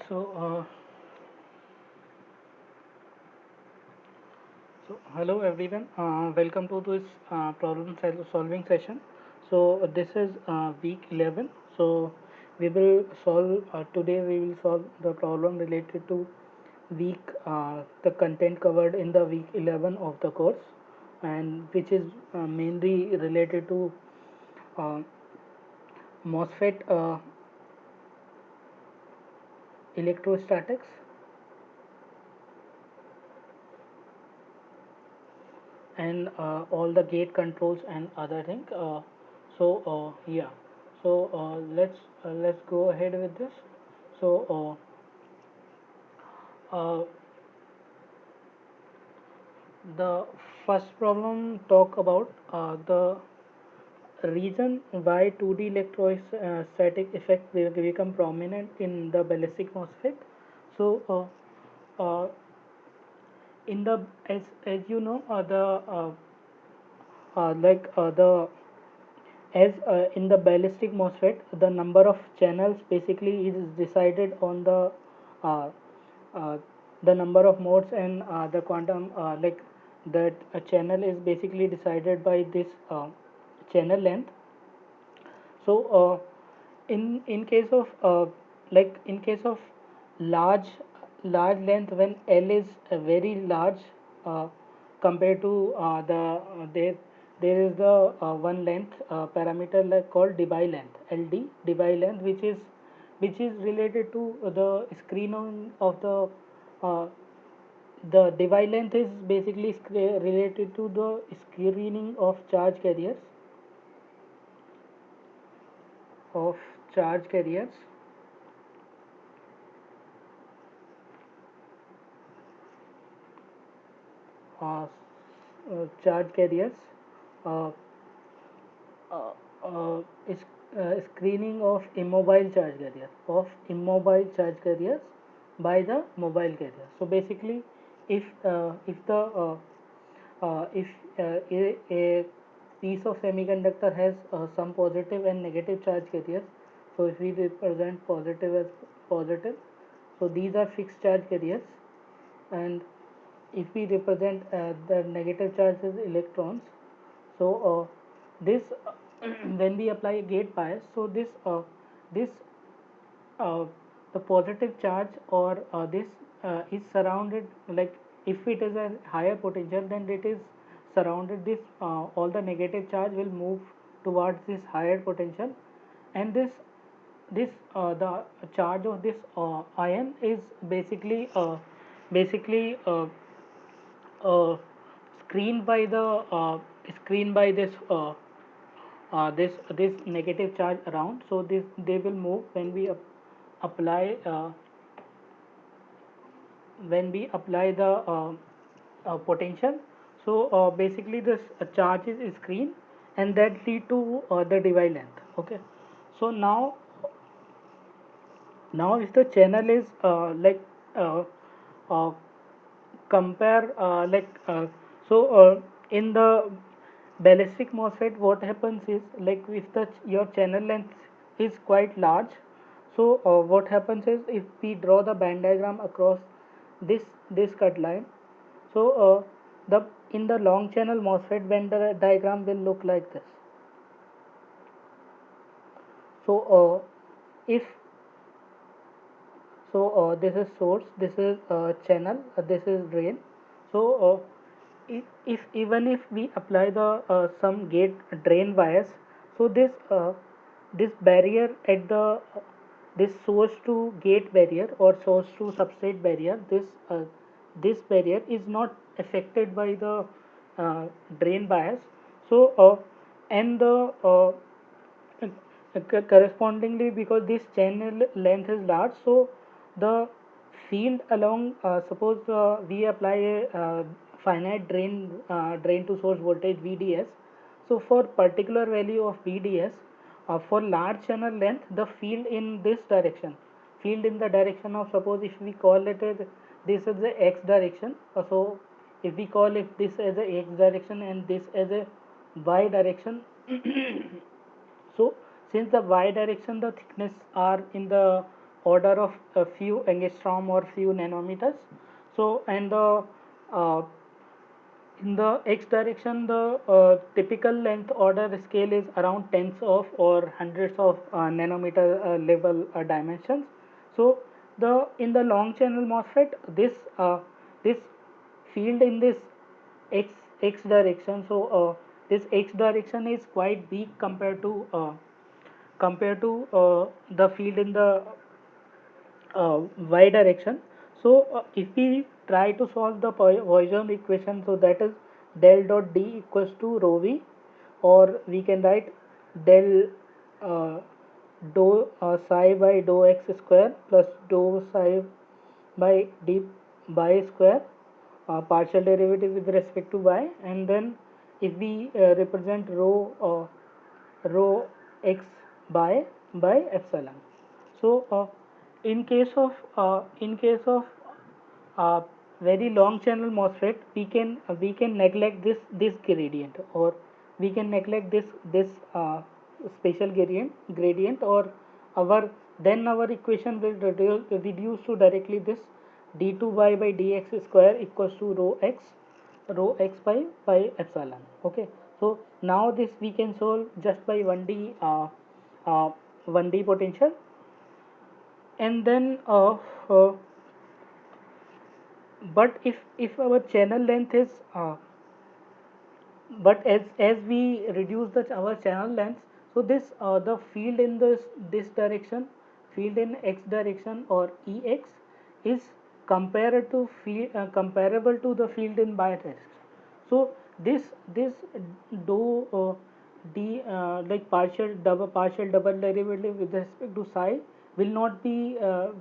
So, hello everyone. Welcome to this solving session. So, this is week 11. So, we will solve today. We will solve the problem related to week the content covered in the week 11 of the course, and which is mainly related to uh, MOSFET electrostatics and all the gate controls and other thing. Yeah, so let's go ahead with this. So the first problem talk about the reason why 2D electrostatic effect will become prominent in the ballistic MOSFET. So in the as you know the like the as in the ballistic MOSFET, the number of channels basically is decided on uh, uh, the number of modes and the quantum like that a channel is basically decided by this channel length. So in case of in case of large large length, when L is very large uh, compared to there is the one length parameter like called Debye length, LD Debye length, which is related to the screening of uh, the Debye length is basically related to the screening of of charge carriers uh, charge carriers uh, uh, is screening of immobile charge carriers by the mobile carrier. So basically, if the if a piece of semiconductor has some positive and negative charge carriers, so if we represent positive as positive, so these are fixed charge carriers, and if we represent the negative charge as electrons, so this when we apply a gate bias, so this the positive charge or this is surrounded, like if it is a higher potential, then it is surrounded this all the negative charge will move towards this higher potential, and this the charge of this ion is basically uh, screened by the screened by this negative charge around. So this they will move when we apply the potential. So basically this charge is screened, and that lead to the Debye length. Okay, so now if the channel is uh, uh, compare so in the ballistic MOSFET, what happens is, like if the your channel length is quite large, so what happens is, if we draw the band diagram across this cut line, so the in the long channel MOSFET band diagram will look like this. So if so this is source, this is channel, this is drain. So if even if we apply the some gate drain bias, so this barrier at the this source to gate barrier or source to substrate barrier, this barrier is not affected by the drain bias. So and the correspondingly, because this channel length is large, so the field along suppose we apply a finite drain to source voltage VDS. So for particular value of VDS, for large channel length, the field in this direction, field in the direction of, suppose if we call it as this is the x direction, so if we call it this as a x direction and this as a y direction, so since the y direction the thickness are in the order of a few angstrom or few nanometers. So and the uh, in the x direction, the typical length order scale is around tens of or hundreds of nanometer level dimensions. So the in the long channel MOSFET, this field in this x x direction. So this x direction is quite big compared to the field in the y direction. So if we try to solve the Poisson equation, so that is del dot D equals to rho v, or we can write del uh, dou psi by dou x square plus dou psi by d by square, partial derivative with respect to y, and then if we represent rho x by epsilon. So in case of uh, very long channel MOSFET, we can neglect this gradient, or we can neglect this special gradient, or our then our equation will reduce to directly this d2y by dx square equals to rho x by epsilon. Okay, so now this we can solve just by 1D potential, and then but if our channel length is but as we reduce the our channel length, so this the field in this direction, field in x direction or ex, is comparable to the field in y direction. So this do d like partial double derivative with respect to psi will not be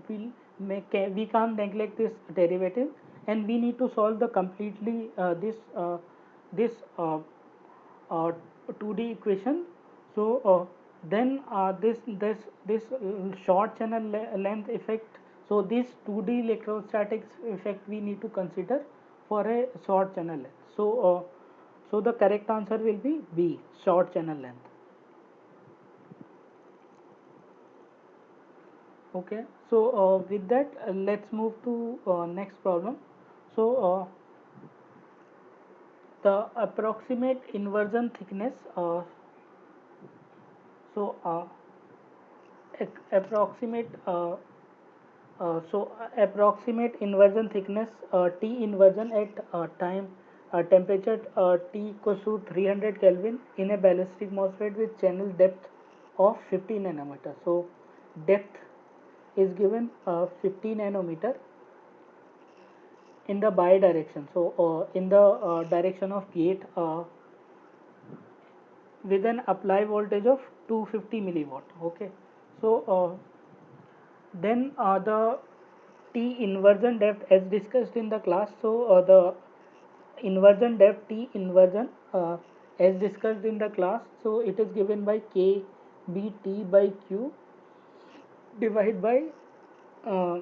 will make we can't neglect this derivative, and we need to solve the completely this 2D equation. So then this short channel length effect, so this 2D electrostatics effect we need to consider for a short channel length. So so the correct answer will be B, short channel length. Okay, so with that let's move to next problem. So the approximate inversion thickness, so approximate approximate inversion thickness T inversion at time temperature T equals to 300 Kelvin in a ballistic MOSFET with channel depth of 50 nanometer. So depth is given 50 nanometer in the bi direction. So in the direction of gate with an apply voltage of 250 milliwatt. Okay, so then the T inversion depth as discussed in the class. So the inversion depth T inversion as discussed in the class, so it is given by K B T by Q divided by uh,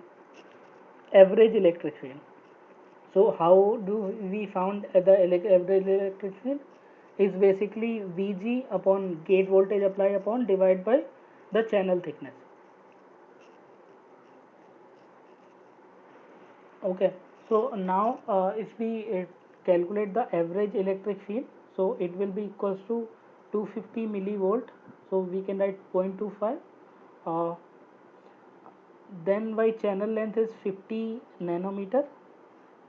average electric field. So how do we found the average electric field is basically Vg upon gate voltage applied upon divided by the channel thickness. Okay, so now if we calculate the average electric field, so it will be equals to 250 millivolt. So we can write 0.25. Uh, then by channel length is 50 nanometer.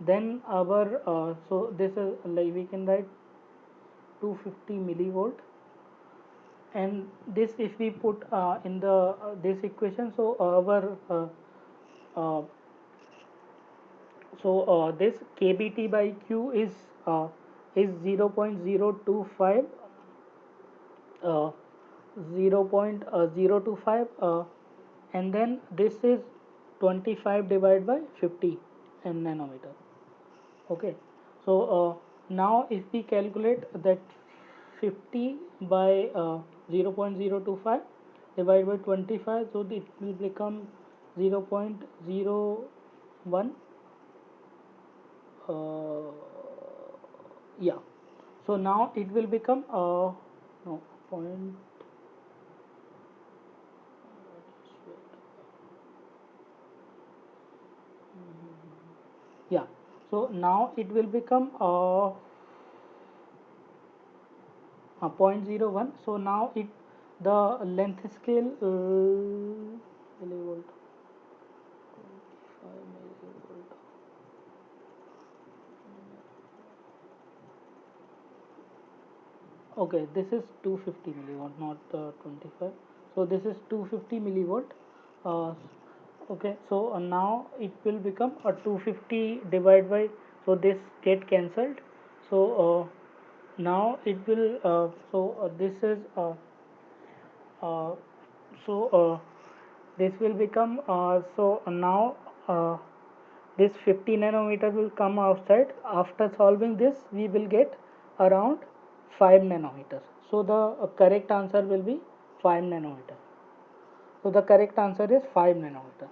Then our so this is like we can write 250 millivolt, and this if we put in the this equation, so our uh, so this kbt by q is 0.025 uh, 0.025 and then this is 25 divided by 50 in nanometer. Okay, so now if we calculate that 50 by 0.025 divided by 25, so it will become 0.01 uh, yeah, so now it will become no point Yeah, so now it will become 0.01. So now it, the length scale millivolt, 25 millivolt. Okay, this is 250 millivolt, not 25. So this is 250 millivolt. Uh, okay, so now it will become a 250 divided by, so this get cancelled. So now it will, this is uh, so this will become, now uh, this 50 nanometer will come outside. After solving this, we will get around 5 nanometers. So the correct answer will be 5 nanometer. So the correct answer is 5 nanometer.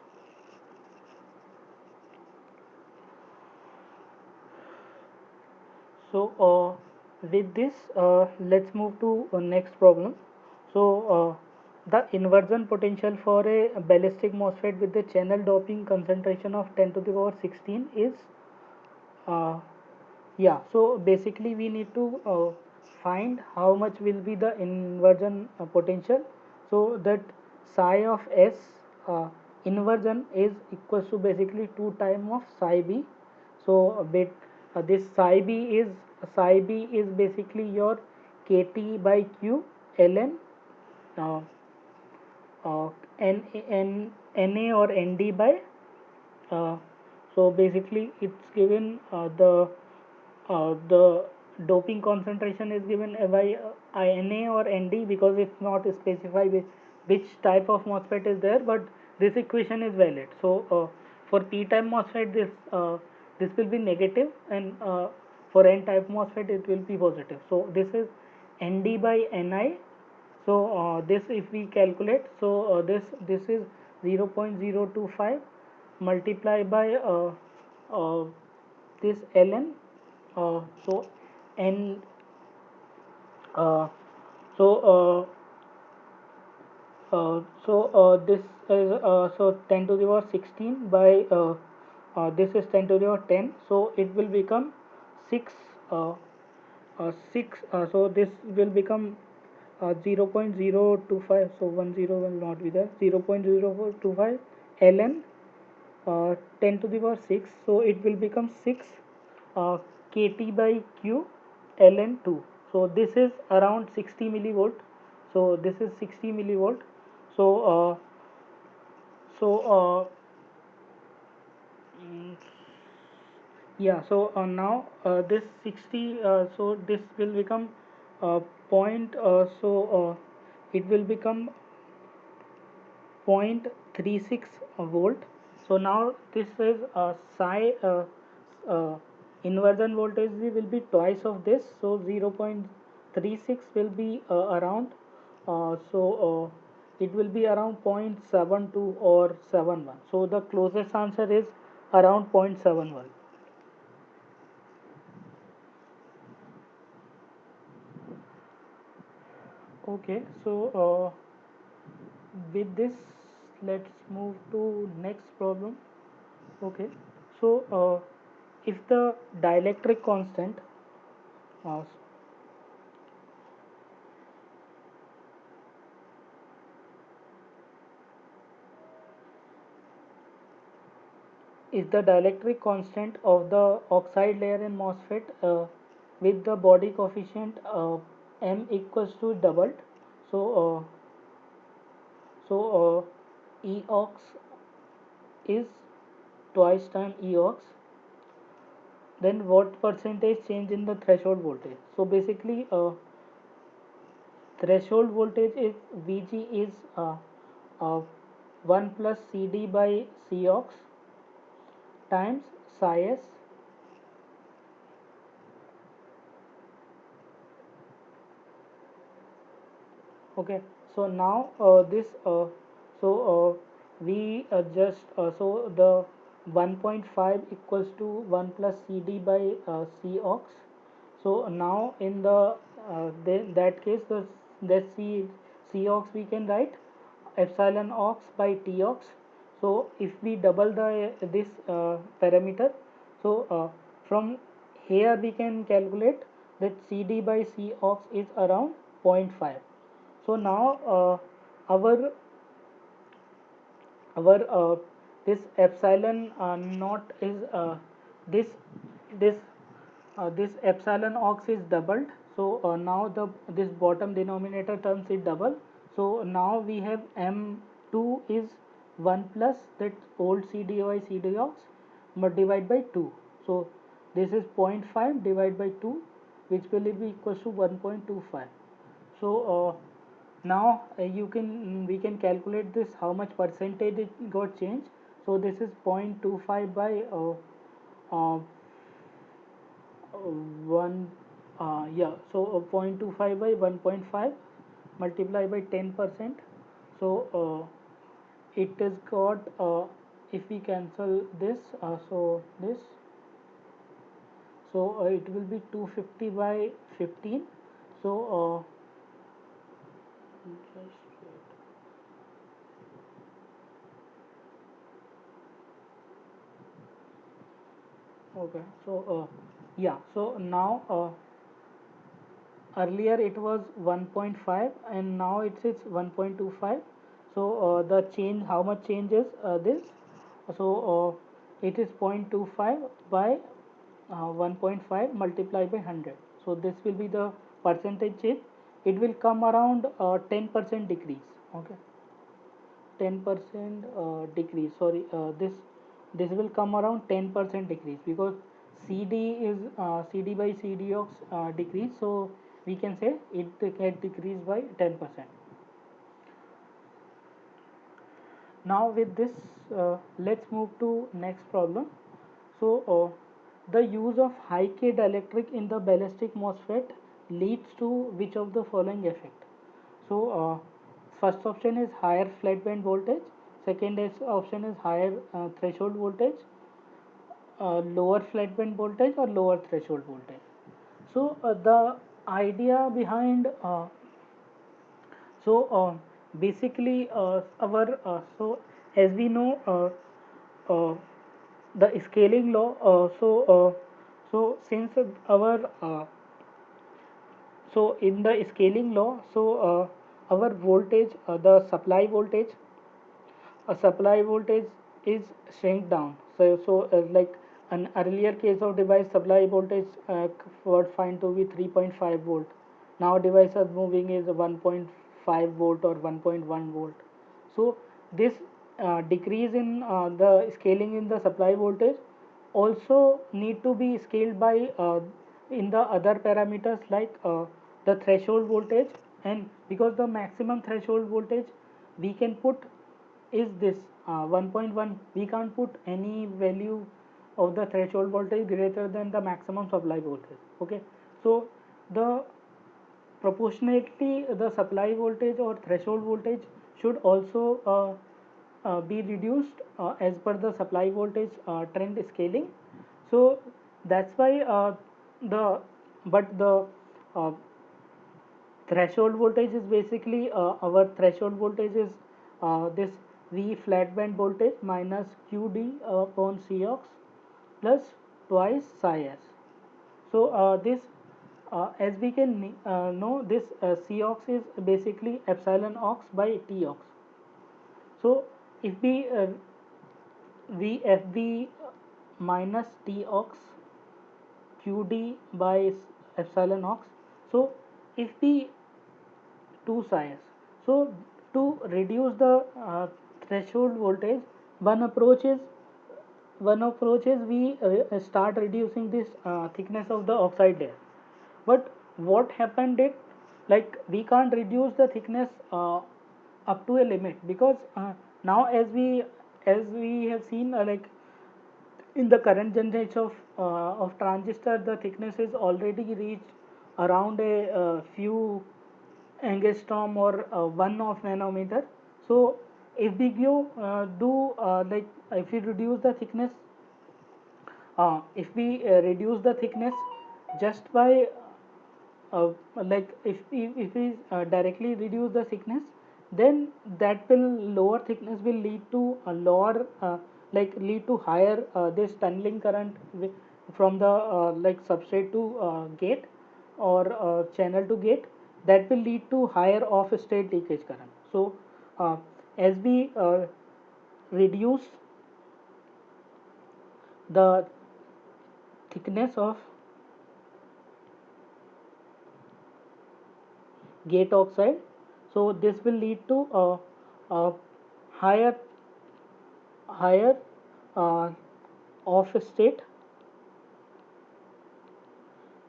So with this, let's move to next problem. So the inversion potential for a ballistic MOSFET with the channel doping concentration of 10 to the power 16 is, uh, yeah, so basically we need to find how much will be the inversion potential. So that psi of S inversion is equals to basically 2 times of psi B. So this psi B is basically your KT by Q ln uh, uh, NA or ND by, uh, so basically it's given, the doping concentration is given by Na or Nd, because it's not specified which type of MOSFET is there, but this equation is valid. So for p type MOSFET, this will be negative, and for n type MOSFET it will be positive. So this is Nd by Ni. So this, if we calculate, so this is 0.025 multiplied by uh, this ln, so n, uh, so this is, so 10 to the power 16 by, this is 10 to the power 10, so it will become 6, 6, so this will become 0.025, so 10 will not be there, 0.025 ln 10 to the power 6, so it will become 6 uh, kt by q ln 2. So this is around 60 millivolt. So this is 60 millivolt. So so mm, yeah, so now this 60, so this will become point, it will become 0.36 volt. So now this is psi, uh, inversion voltage will be twice of this, so 0.36 will be around, it will be around 0.72 or 71. So the closest answer is around 0.71. Okay, so with this, let's move to next problem. Okay, so if the dielectric constant, uh, is the dielectric constant of the oxide layer in MOSFET with the body coefficient m equals to doubled. So Eox is twice time Eox, then what percentage change in the threshold voltage? So basically threshold voltage is Vg is uh, 1 plus Cd by Cox times psi s. Okay, so now this, we just, so the 1.5 equals to 1 plus Cd by Cox. So now in that case, the Cox we can write epsilon ox by Tox. So if we double the this parameter, So from here we can calculate that CD by Cox is around 0.5. So now our this epsilon naught is this this this epsilon ox is doubled. So now the this bottom denominator terms is double. So now we have m2 is 1 plus that old CD by CD ox but divide by 2. So this is 0.5 divided by 2, which will be equals to 1.25. So now you can we can calculate this how much percentage it got changed. So this is 0.25 by uh, 1 yeah, so 0.25 by 1.5 multiply by 10%. So it is got if we cancel this this so it will be 250 by 15. So just okay. So yeah, so now earlier it was 1.5 and now it's 1.25. So the change, how much changes this? So it is 0.25 by 1.5 multiplied by 100. So this will be the percentage change. It will come around 10% decrease. Okay, 10% decrease. Sorry, this will come around 10% decrease because CD is CD by CD of decrease. So we can say it get decreased by 10%. Now with this, let's move to next problem. So the use of high K dielectric in the ballistic MOSFET leads to which of the following effect? So first option is higher flat band voltage, second option is higher threshold voltage, lower flat band voltage or lower threshold voltage. So the idea behind so basically our so as we know uh, the scaling law so since our so in the scaling law so our voltage the supply voltage is shrink down. So like an earlier case of device supply voltage was find to be 3.5 volt. Now device are moving is 1.5 volt or 1.1 volt. So this decrease in the scaling in the supply voltage also need to be scaled by in the other parameters like the threshold voltage, and because the maximum threshold voltage we can put is this 1.1. We can't put any value of the threshold voltage greater than the maximum supply voltage. Okay, so the proportionately the supply voltage or threshold voltage should also be reduced as per the supply voltage trend scaling. So that's why the but the uh, threshold voltage is basically our threshold voltage is this V flat band voltage minus QD upon Cox plus twice psi s. So this as we can know this Cox is basically epsilon ox by T ox. So if we VFB minus T ox QD by epsilon ox. So if we two sides. So to reduce the threshold voltage, one approach is we start reducing this thickness of the oxide layer. But what happened it, like we can't reduce the thickness up to a limit because now as we have seen like in the current generation of transistor the thickness is already reached around a few angstrom or 1 of nanometer. So if we do like if we reduce the thickness if we reduce the thickness just by like if we directly reduce the thickness, then that will lower thickness will lead to a lower like lead to higher this tunneling current from the like substrate to gate or channel to gate, that will lead to higher off state leakage current. So uh, as we reduce the thickness of gate oxide, so this will lead to a higher higher uh, off state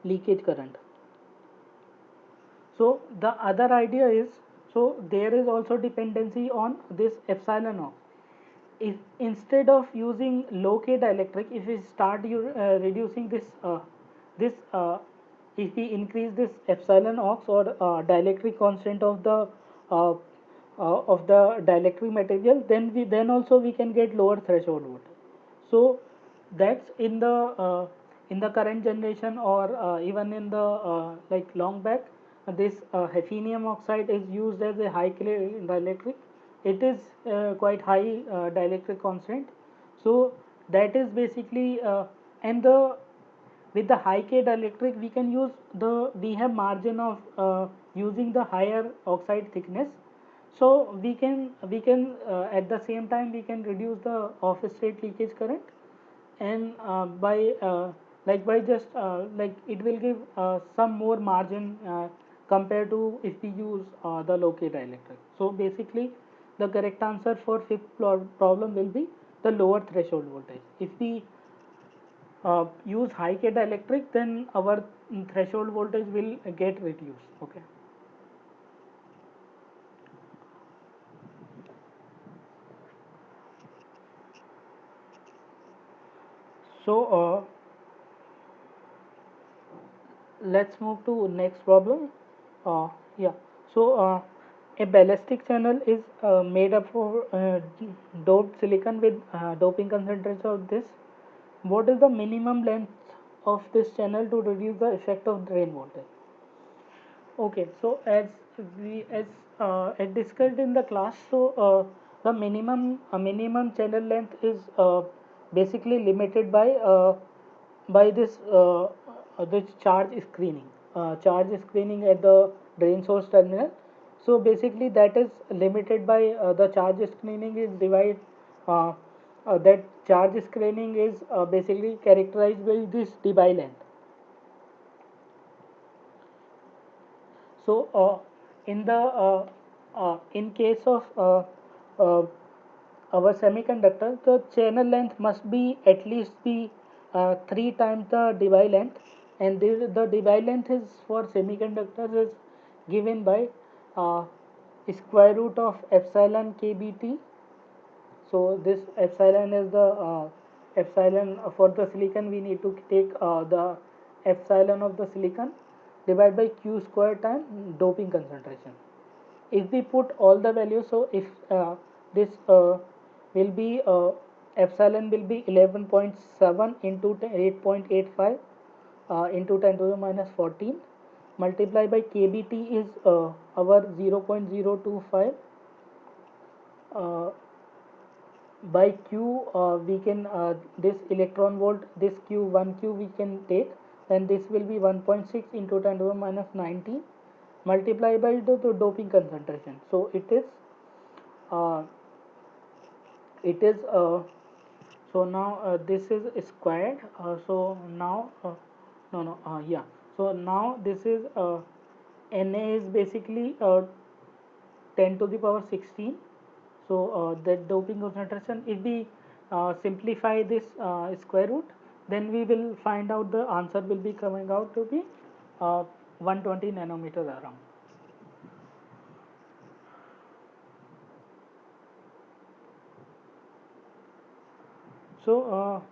leakage current. So the other idea is, so there is also dependency on this epsilon ox. If instead of using low K dielectric, if we start reducing this if we increase this epsilon ox or dielectric constant uh, of the dielectric material, then also we can get lower threshold voltage. So that's in the current generation, or even in the like long back, this hafnium oxide is used as a high K dielectric. It is quite high dielectric constant. So that is basically and the with the high K dielectric we can use we have margin of using the higher oxide thickness. So we can at the same time we can reduce the off state leakage current, and by just like it will give some more margin compared to if we use the low K dielectric. So basically the correct answer for fifth problem will be the lower threshold voltage. If we use high K dielectric, then our threshold voltage will get reduced. Okay. So let's move to next problem. Yeah. So a ballistic channel is made up of doped silicon with doping concentration of this. What is the minimum length of this channel to reduce the effect of drain voltage? Okay, so as discussed in the class, so the minimum channel length is basically limited by this charge screening at the drain source terminal. So basically that is limited by the charge screening is divide that charge screening is basically characterized by this debye length. So, in case of uh, our semiconductor, the channel length must be at least be three times the debye length, and the debye length is for semiconductors is given by uh, square root of epsilon kBt. So this epsilon is the epsilon for the silicon. We need to take the epsilon of the silicon divided by q square time doping concentration. If we put all the values, so if this will be epsilon will be 11.7 into 8.85 into 10 to the minus 14 multiplied by kBt is our 0.025 uh, by q we can this electron volt, this q 1q we can take, and this will be 1.6 into 10 to the minus 19 multiplied by the doping concentration. So uh, it is so now this is squared, so now no no yeah, so now this is Na is basically 10 to the power 16. So the doping concentration, if we simplify this square root, then we will find out the answer will be coming out to be 120 nanometer around. So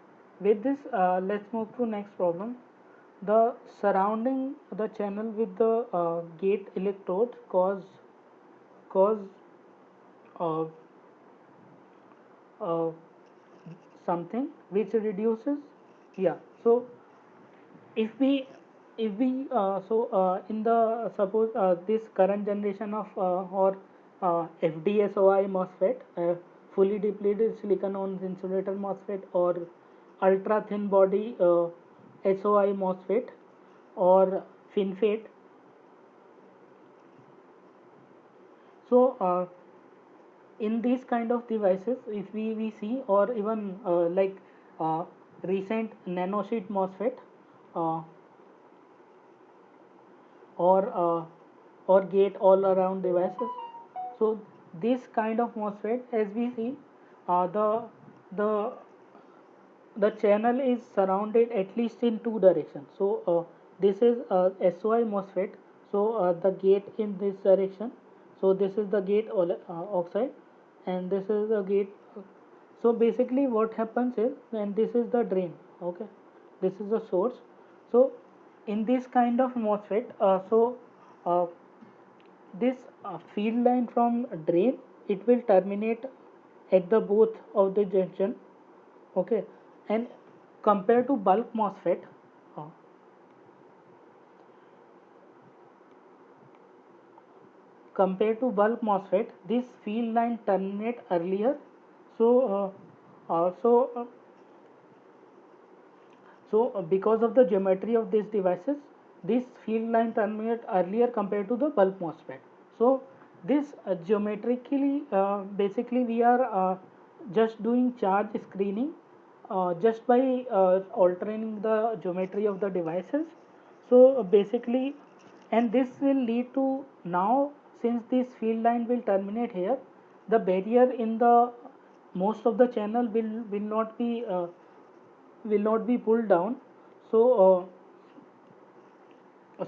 with this let's move to next problem. The surrounding the channel with the gate electrodes cause uh, uh, something which reduces, yeah. So if we in the suppose this current generation of or FDSOI MOSFET, fully depleted silicon on insulator MOSFET, or ultra thin body SOI MOSFET, or FinFET. So in these kind of devices, if we see, or even like uh, recent nanosheet MOSFET, uh, or gate all around devices. So this kind of MOSFET, as we see, the the channel is surrounded at least in two directions. So this is SOI MOSFET. So the gate in this direction. So this is the gate oxide, and this is the gate. So basically, what happens is, and this is the drain. Okay, this is the source. So in this kind of MOSFET, uh, this field line from drain, it will terminate at the both of the junction. Okay, and compared to bulk MOSFET, uh, this field line terminate earlier. So uh, so uh, because of the geometry of these devices, this field line terminate earlier compared to the bulk MOSFET. So this geometrically, basically we are just doing charge screening just by altering the geometry of the devices. So basically, and this will lead to, now since this field line will terminate here, the barrier in the most of the channel will not be pulled down. So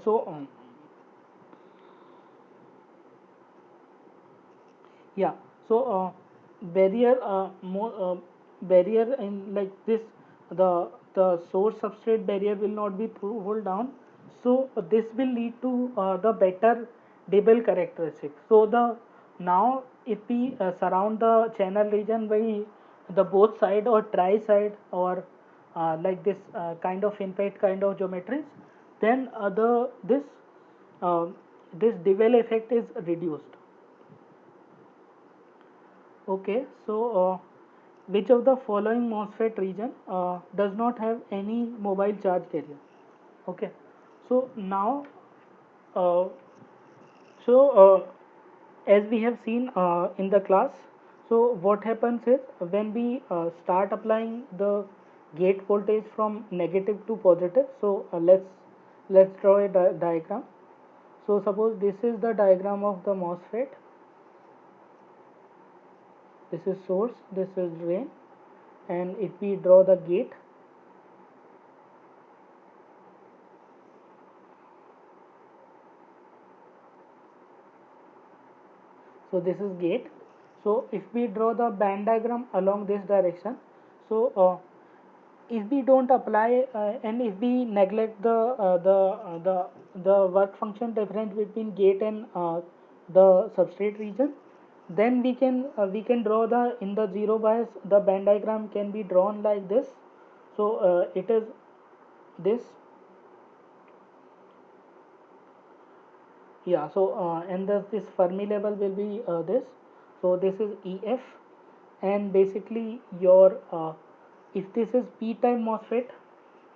so yeah, so barrier barrier in like this, the source substrate barrier will not be pulled down. So this will lead to the better Debye characteristics. So the, now if we surround the channel region by the both side or tri side, or like this kind of FinFET kind of geometries, then uh, this Debye effect is reduced. Okay, so which of the following MOSFET region does not have any mobile charge carrier? Okay, so now, uh, so as we have seen in the class, so what happens is, when we start applying the gate voltage from negative to positive, so let's draw a diagram. So suppose this is the diagram of the MOSFET. This is source, this is drain, and if we draw the gate, so this is gate. So if we draw the band diagram along this direction, so if we don't apply and if we neglect the work function difference between gate and the substrate region, then we can draw the, in the zero bias, the band diagram can be drawn like this. So it is this. Yeah, so and this Fermi level will be this. So this is EF, and basically your if this is P type MOSFET,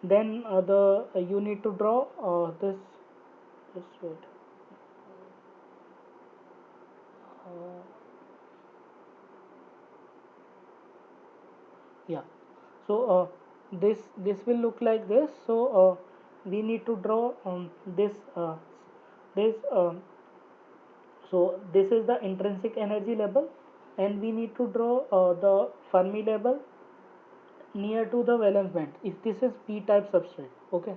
then the you need to draw this wait, uh, yeah. So this will look like this. So we need to draw this so this is the intrinsic energy level, and we need to draw the Fermi level near to the valence band if this is p type substrate. Okay,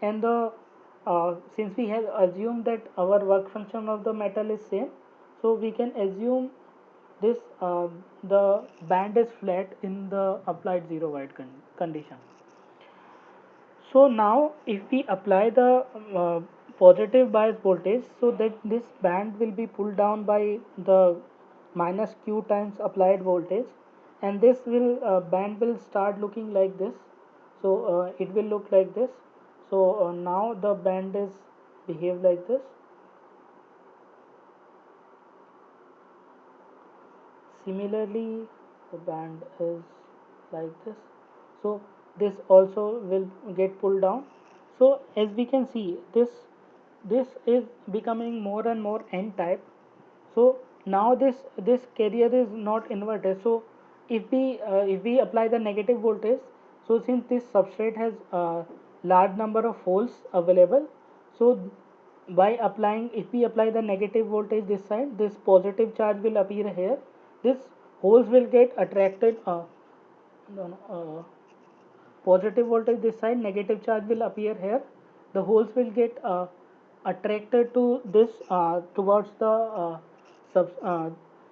and the since we have assumed that our work function of the metal is same, so we can assume this the band is flat in the applied zero wide condition. So now if we apply the positive bias voltage, so that this band will be pulled down by the minus q times applied voltage, and this will band will start looking like this. So it will look like this. So now the band is behave like this. Similarly, the band is like this. So this also will get pulled down. So as we can see, this is becoming more and more n type. So now this carrier is not inverted. So if we apply the negative voltage, so since this substrate has a large number of holes available, so by applying, if we apply the negative voltage this side, this positive charge will appear here. This holes will get attracted, no, no, positive voltage this side, negative charge will appear here. The holes will get attracted to this, towards the sub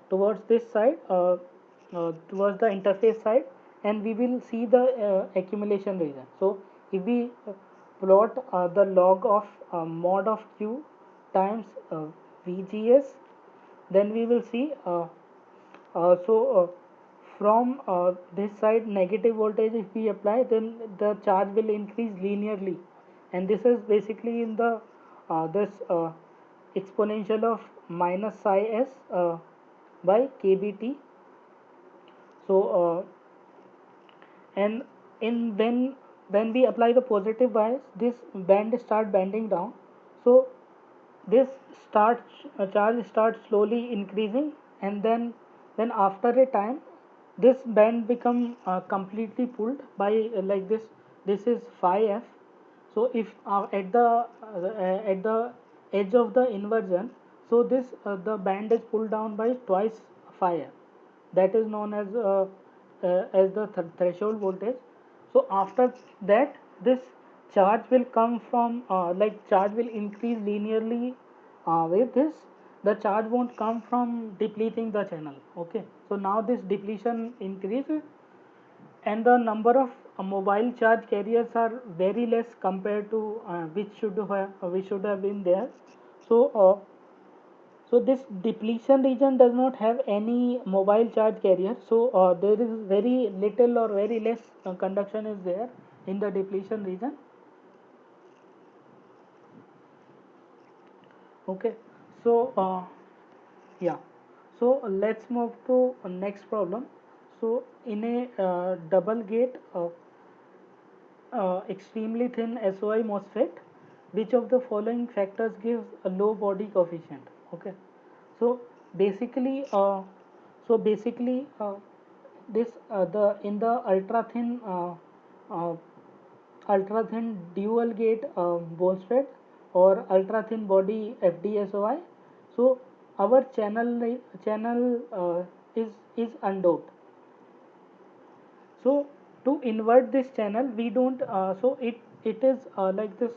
towards this side, towards the interface side, and we will see the accumulation region. So if we plot the log of mod of q times vgs, then we will see, from this side negative voltage if we apply, then the charge will increase linearly, and this is basically in the this exponential of minus psi s by kbt. So and in when we apply the positive bias, this band start bending down. So this charge starts slowly increasing, and then after a time this band become completely pulled by, like this is phi f. So if at the edge of the inversion, so this the band is pulled down by twice phi f. That is known as the threshold voltage. So after that, this charge will come from, like charge will increase linearly with this. The charge won't come from depleting the channel. Okay, so now this depletion increases, and the number of mobile charge carriers are very less compared to which should have been there. So so this depletion region does not have any mobile charge carrier. So there is very little or very less conduction is there in the depletion region. Okay, so yeah, so let's move to next problem. So in a double gate extremely thin SOI MOSFET, which of the following factors gives a low body coefficient? Okay, so basically, this the in the uh, ultra thin dual gate MOSFET or ultra thin body FDSOI. So our channel is undoped. So to invert this channel, we don't, so it is like this,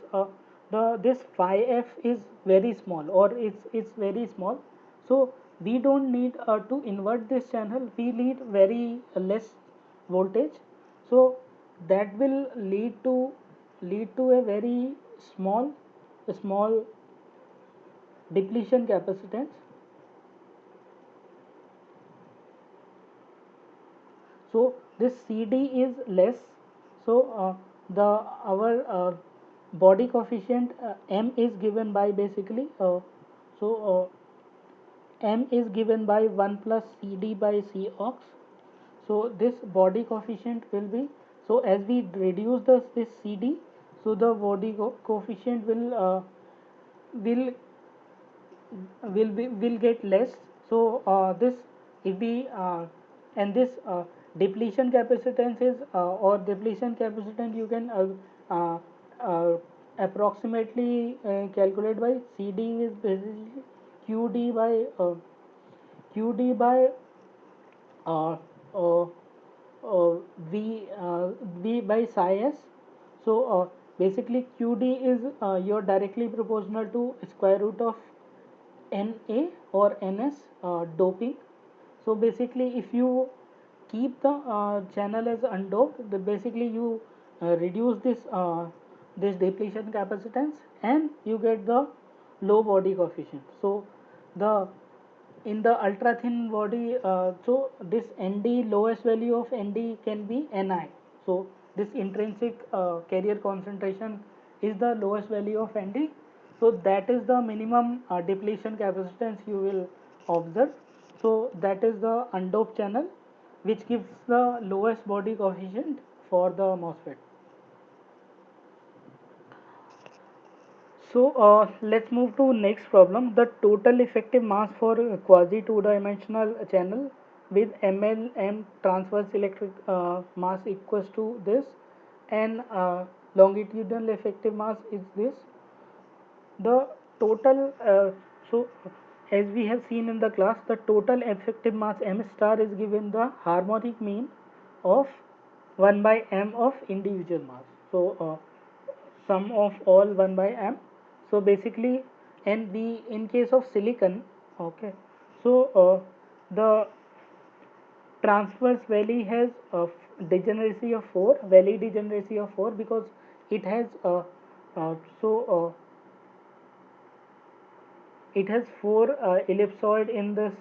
the this phi f is very small, or it's very small. So we don't need to invert this channel, we need very less voltage. So that will lead to a very small depletion capacitance. So this CD is less. So the our body coefficient M is given by basically, so M is given by 1 plus CD by C ox. So this body coefficient will be, so as we reduce this CD, so the body coefficient will will get less. So this if we and this depletion capacitance is, or depletion capacitance you can uh, uh, approximately calculate by CD is basically QD by QD by uh, uh, uh, V by psi s. So basically QD is you're directly proportional to square root of Na or Ns doping. So basically if you keep the channel as undoped, basically you reduce this depletion capacitance, and you get the low body coefficient. So the in the ultra thin body, so this Nd, lowest value of Nd can be Ni. So this intrinsic carrier concentration is the lowest value of Nd. So that is the minimum depletion capacitance you will observe. So that is the undoped channel which gives the lowest body coefficient for the MOSFET. So let's move to next problem. The total effective mass for quasi two-dimensional channel with MLM transverse electric mass equals to this, and longitudinal effective mass is this. The total so as we have seen in the class, the total effective mass m star is given the harmonic mean of 1 by m of individual mass. So sum of all 1 by m. So basically, and the in case of silicon, okay, so the transverse valley has a degeneracy of 4, valley degeneracy of 4, because it has so it has 4 ellipsoid in this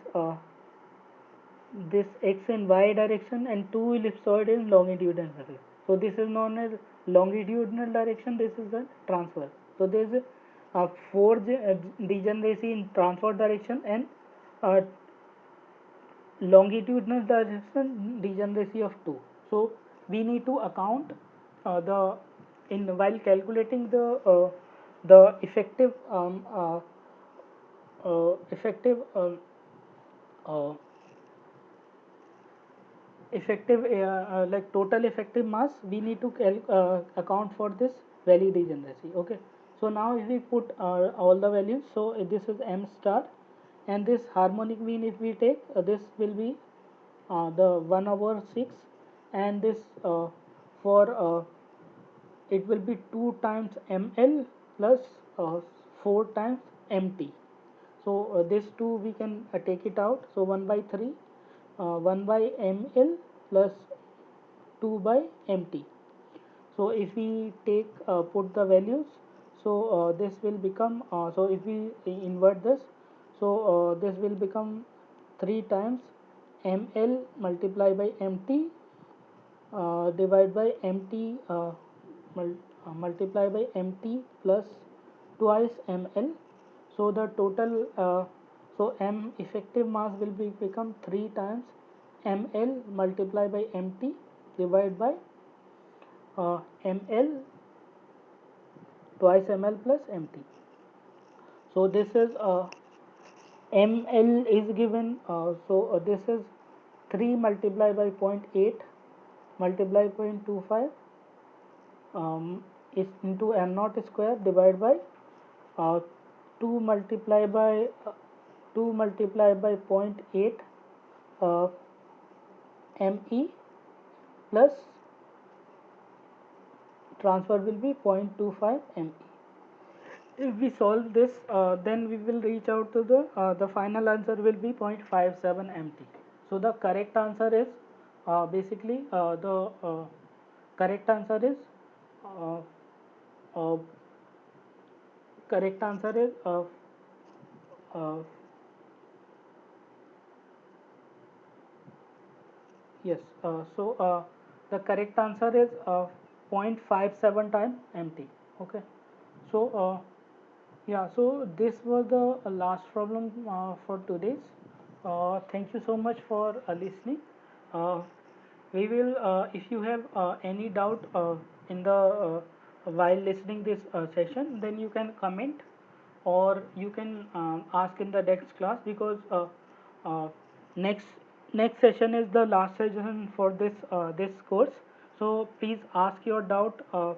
x and y direction, and 2 ellipsoid in longitudinal direction. So this is known as longitudinal direction, this is the transverse. So there is a 4 degeneracy in transverse direction, and uh, longitudinal direction degeneracy of 2. So we need to account the in while calculating the effective effective uh, effective like total effective mass, we need to account for this valley degeneracy. Okay, so now if we put all the values, so this is m star, and this harmonic mean if we take, this will be the 1 over 6, and this for it will be 2 times ml plus 4 times mt. So this 2 we can take it out, so 1 by 3 1 by ml plus 2 by mt. So if we take put the values, so this will become so if we invert this, so this will become 3 times ml multiplied by mt divided by mt multiply by mt plus twice ml. So the total so m effective mass will be become 3 times ml multiplied by mt divided by ml twice ml plus mt. So this is ml is given, so this is 3 multiplied by 0.8 multiplied by 0.25 is into m naught square divided by 2 multiplied by 2 multiplied by 0.8 uh, me plus transfer will be 0.25 me. If we solve this, then we will reach out to the final answer will be 0.57 mt. So the correct answer is basically the correct answer is uh, uh, correct answer is uh, yes. So the correct answer is 0.57 times mt. Okay. So yeah, so this was the last problem for today's. Thank you so much for listening. Uh, we will, if you have any doubt in the while listening this session, then you can comment, or you can ask in the next class, because uh, next next session is the last session for this course. So please ask your doubt, uh,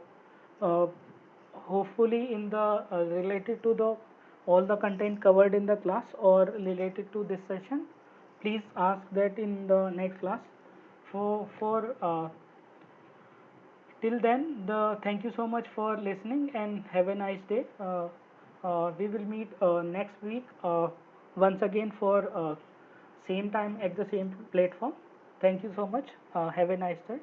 hopefully in the related to the all the content covered in the class, or related to this session. Please ask that in the next class. For till then, thank you so much for listening, and have a nice day. We will meet next week once again for same time at the same platform. Thank you so much. Have a nice day.